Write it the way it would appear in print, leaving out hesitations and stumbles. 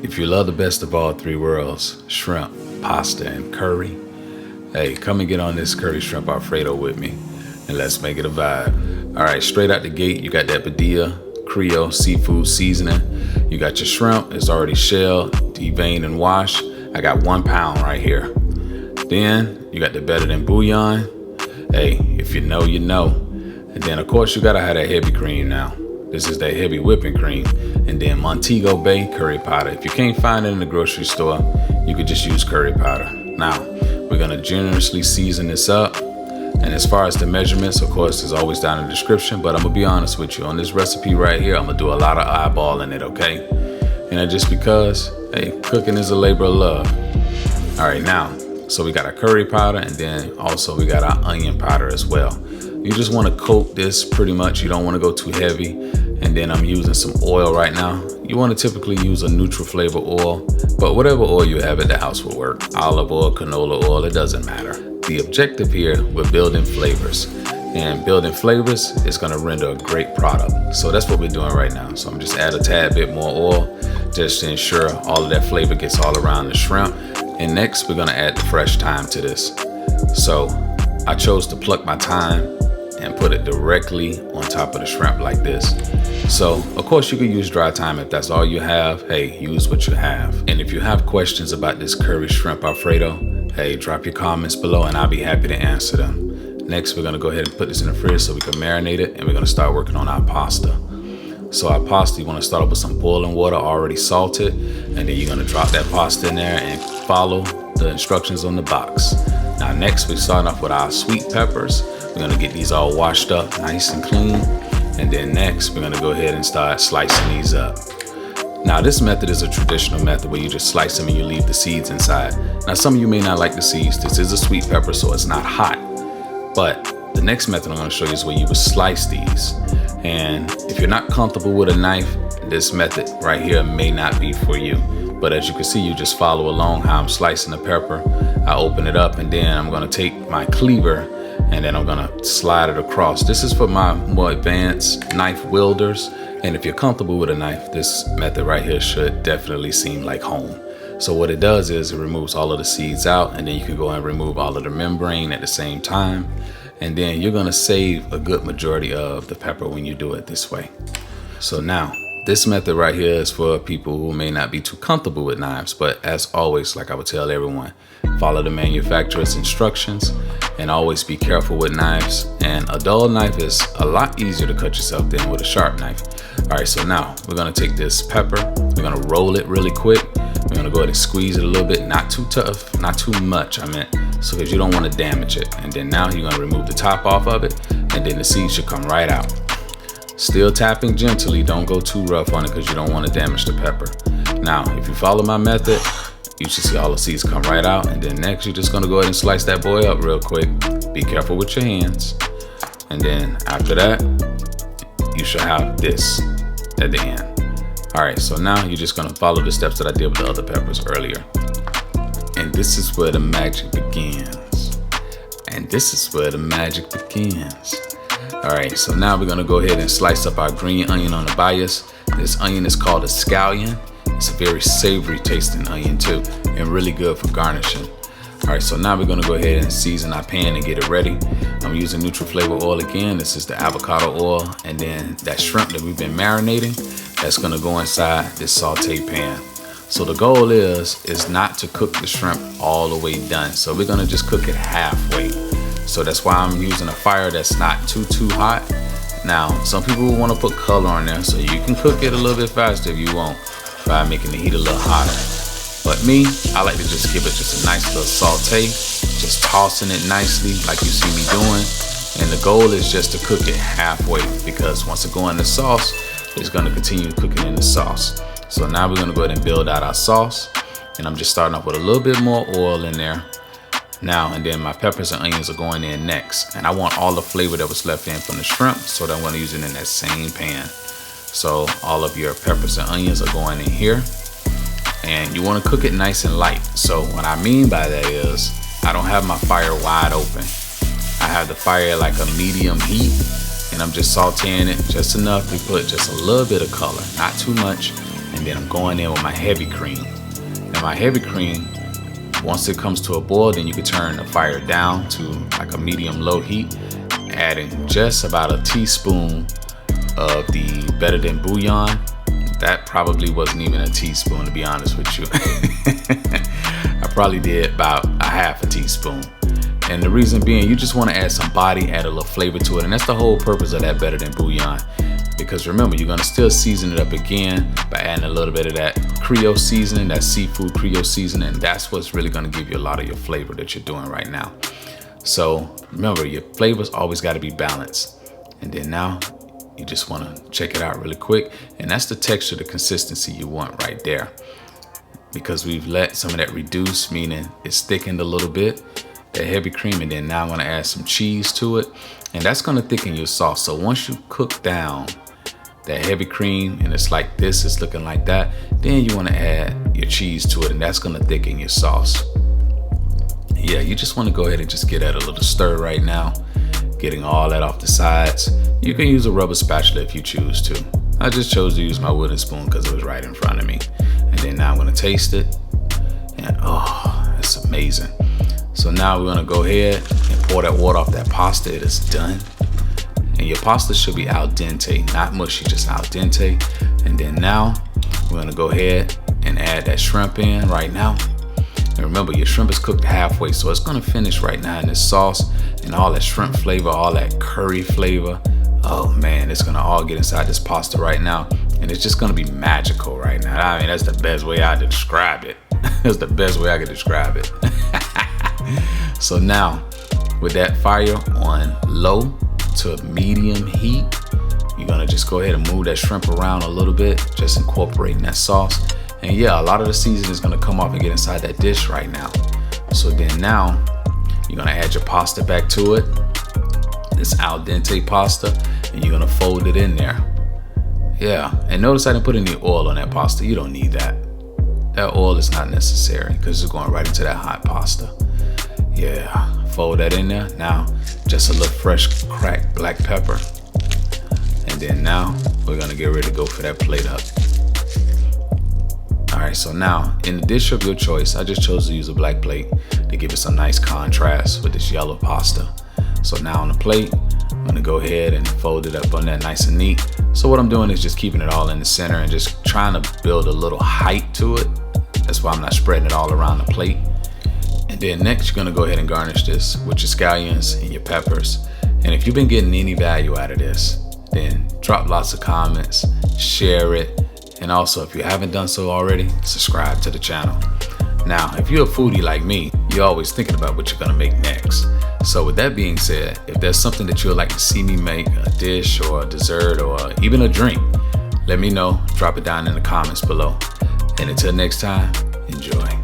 If you love the best of all three worlds, shrimp, pasta, and curry, hey, come and get on this curry shrimp Alfredo with me, and let's make it a vibe. All right, straight out the gate, you got that Badia Creole seafood seasoning. You got your shrimp, it's already shelled, deveined, and washed. I got 1 pound right here. Then you got the better than Bullion. Hey, if you know, you know. And then of course you gotta have that heavy cream now. This is that heavy whipping cream. And then Montego Bay curry powder. If you can't find it in the grocery store, you could just use curry powder. Now, we're gonna generously season this up. And as far as the measurements, of course, it's always down in the description, but I'm gonna be honest with you. On this recipe right here, I'm gonna do a lot of eyeballing it, okay? And that's just because, hey, cooking is a labor of love. All right, now, so we got our curry powder, and then also we got our onion powder as well. You just wanna coat this pretty much. You don't wanna go too heavy. And then I'm using some oil right now. You wanna typically use a neutral flavor oil, but whatever oil you have at the house will work. Olive oil, canola oil, it doesn't matter. The objective here, we're building flavors. And building flavors is gonna render a great product. So that's what we're doing right now. So I'm just add a tad bit more oil just to ensure all of that flavor gets all around the shrimp. And next, we're gonna add the fresh thyme to this. So I chose to pluck my thyme and put it directly on top of the shrimp like this. So of course you could use dry thyme if that's all you have. Hey, use what you have. And if you have questions about this curry shrimp Alfredo, hey, drop your comments below and I'll be happy to answer them. Next, we're gonna go ahead and put this in the fridge so we can marinate it, and we're gonna start working on our pasta. So our pasta, you wanna start off with some boiling water already salted, and then you're gonna drop that pasta in there and follow the instructions on the box. Now next, we're starting off with our sweet peppers. We're gonna get these all washed up nice and clean. And then next, we're gonna go ahead and start slicing these up. Now this method is a traditional method where you just slice them and you leave the seeds inside. Now some of you may not like the seeds. This is a sweet pepper, so it's not hot. But the next method I'm gonna show you is where you would slice these. And if you're not comfortable with a knife, this method right here may not be for you. But as you can see, you just follow along how I'm slicing the pepper. I open it up, and then I'm gonna take my cleaver and then I'm gonna slide it across. This is for my more advanced knife wielders. And if you're comfortable with a knife, this method right here should definitely seem like home. So what it does is it removes all of the seeds out, and then you can go and remove all of the membrane at the same time. And then you're gonna save a good majority of the pepper when you do it this way. So now, this method right here is for people who may not be too comfortable with knives, but as always, like I would tell everyone, follow the manufacturer's instructions and always be careful with knives. And a dull knife is a lot easier to cut yourself than with a sharp knife. All right, so now we're gonna take this pepper, we're gonna roll it really quick. We're gonna go ahead and squeeze it a little bit, not too tough, not too much, so because you don't wanna damage it. And then now you're gonna remove the top off of it, and then the seeds should come right out. Still tapping gently, don't go too rough on it because you don't wanna damage the pepper. Now, if you follow my method, you should see all the seeds come right out. And then next, you're just gonna go ahead and slice that boy up real quick. Be careful with your hands. And then after that, you should have this at the end. All right, so now you're just gonna follow the steps that I did with the other peppers earlier. And this is where the magic begins. And this is where the magic begins. All right, so now we're gonna go ahead and slice up our green onion on the bias. This onion is called a scallion. It's a very savory tasting onion too, and really good for garnishing. All right, so now we're gonna go ahead and season our pan and get it ready. I'm using neutral flavor oil again. This is the avocado oil, and then that shrimp that we've been marinating, that's gonna go inside this saute pan. So the goal is not to cook the shrimp all the way done. So we're gonna just cook it halfway. So that's why I'm using a fire that's not too hot. Now, some people will wanna put color on there, so you can cook it a little bit faster if you want by making the heat a little hotter. But me, I like to just give it just a nice little saute, just tossing it nicely like you see me doing. And the goal is just to cook it halfway, because once it go in the sauce, it's gonna continue cooking in the sauce. So now we're gonna go ahead and build out our sauce. And I'm just starting off with a little bit more oil in there. Now, and then my peppers and onions are going in next. And I want all the flavor that was left in from the shrimp, so that I'm gonna use it in that same pan. So all of your peppers and onions are going in here. And you wanna cook it nice and light. So what I mean by that is, I don't have my fire wide open. I have the fire like a medium heat, and I'm just sauteing it just enough to put just a little bit of color, not too much. And then I'm going in with my heavy cream. Now my heavy cream, once it comes to a boil, then you can turn the fire down to like a medium-low heat, adding just about a teaspoon of the Better Than Bullion. That probably wasn't even a teaspoon, to be honest with you. I probably did about a half a teaspoon. And the reason being, you just want to add some body, add a little flavor to it. And that's the whole purpose of that Better Than Bullion. Because remember, you're going to still season it up again by adding a little bit of that Creole seasoning, that seafood Creole seasoning. And that's what's really going to give you a lot of your flavor that you're doing right now. So remember, your flavors always got to be balanced. And then now you just want to check it out really quick. And that's the texture, the consistency you want right there. Because we've let some of that reduce, meaning it's thickened a little bit, that heavy cream. And then now I'm going to add some cheese to it. And that's going to thicken your sauce. So once you cook down that heavy cream and it's like this, it's looking like that, then you want to add your cheese to it, and that's going to thicken your sauce. Yeah, you just want to go ahead and just get that a little stir right now, getting all that off the sides. You can use a rubber spatula if you choose to. I just chose to use my wooden spoon because it was right in front of me. And then now I'm going to taste it, and oh, it's amazing. So now we're going to go ahead and pour that water off that pasta. It is done. And your pasta should be al dente, not mushy, just al dente. And then now we're going to go ahead and add that shrimp in right now. And remember, your shrimp is cooked halfway, so it's going to finish right now in this sauce, and all that shrimp flavor, all that curry flavor. Oh man, it's going to all get inside this pasta right now, and it's just going to be magical right now. I mean, that's the best way I could describe it. That's the best way I could describe it. So now, with that fire on low to medium heat, you're gonna just go ahead and move that shrimp around a little bit, just incorporating that sauce. And yeah, a lot of the seasoning is gonna come off and get inside that dish right now. So then now, you're gonna add your pasta back to it, this al dente pasta, and you're gonna fold it in there. Yeah, and notice I didn't put any oil on that pasta. You don't need that. That oil is not necessary because it's going right into that hot pasta. Yeah, fold that in there. Now, just a little fresh cracked black pepper. And then now, we're gonna get ready to go for that plate up. All right, so now, in the dish of your choice, I just chose to use a black plate to give it some nice contrast with this yellow pasta. So now on the plate, I'm gonna go ahead and fold it up on that nice and neat. So what I'm doing is just keeping it all in the center and just trying to build a little height to it. That's why I'm not spreading it all around the plate. And then next, you're gonna go ahead and garnish this with your scallions and your peppers. And if you've been getting any value out of this, then drop lots of comments, share it. And also, if you haven't done so already, subscribe to the channel. Now, if you're a foodie like me, you're always thinking about what you're gonna make next. So with that being said, if there's something that you would like to see me make, a dish or a dessert or even a drink, let me know, drop it down in the comments below. And until next time, enjoy.